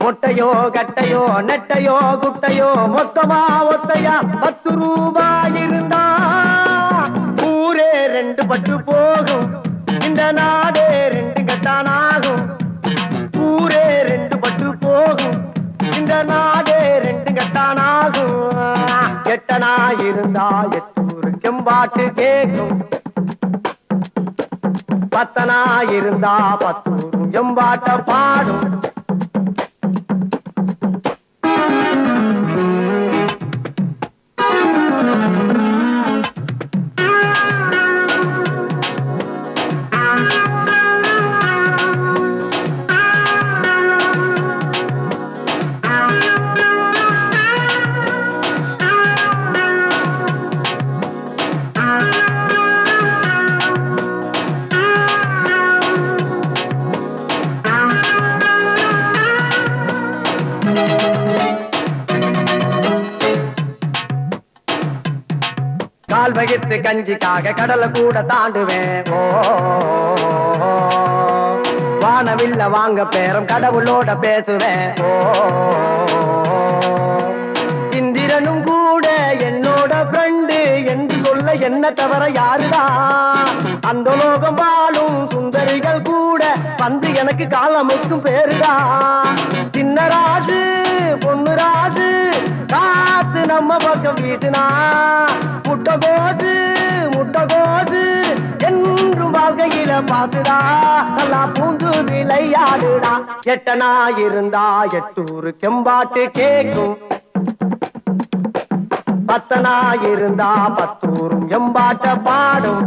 மொட்டையோ கட்டையோ நெட்டையோ குட்டையோ மொத்தமா ஒத்தையா 10 ரூபாய் இருந்தா ஊரே 2 பட்டு போகும். இந்த நாடே 2 கட்டானாகும். ஊரே 2 பட்டு போகும். இந்த நாடே 2 கட்டானாகும். எட்டனா இருந்தா 8 ஊரு கெம்பாட்டு கேட்கும். 10 இருந்தா 10 ஊரு எம்பாட்ட பாடும். கால் வகித்து கஞ்சிக்காக கடலை கூட தாண்டுவேன். ஓ வானவில்ல வாங்க பேரம் கடவுளோட பேசுவேன். ஓ இந்திரனும் கூட என்னோட ஃப்ரெண்டு என்று சொல்ல என்ன தவிர யாருடா? அந்த லோகம் வாழும் சுந்தரிகள் கூட வந்து எனக்கு காலமுக்கும் பேருடா. சின்ன ராஜு பொண்ணு ராஜு காத்து நம்ம பக்கம் வீசுனா முட்டகோது முட்டகோது என்றும் வாழ்க்கையில பாசுடா. நல்லா பூந்து விளையாடுடா. எட்டனா இருந்தா 8 ஊரு கெம்பாட்டு கேட்கும். 10 இருந்தா 10 ஊரும் எம்பாட்ட பாடும்.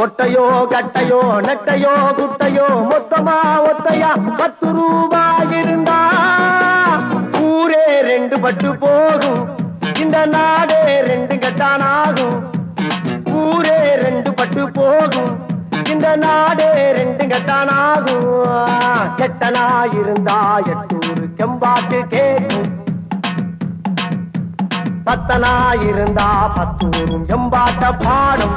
ஒட்டையோ கட்டையோ நெட்டையோ குட்டையோ மொத்தமா ஒத்தையா 10 ரூபாய் இருந்தா ஊரே 2 பட்டு போகும். இந்த நாடே 2 கட்டானாகும். ஊரே 2 பட்டு போகும். இந்த நாடே 2 கட்டானாகும். எட்டனா இருந்தா 8 ஊரு கெம்பாட்டு கேட்கும். 10 இருந்தா 10 ஊரும் எம்பாட்ட பாடும்.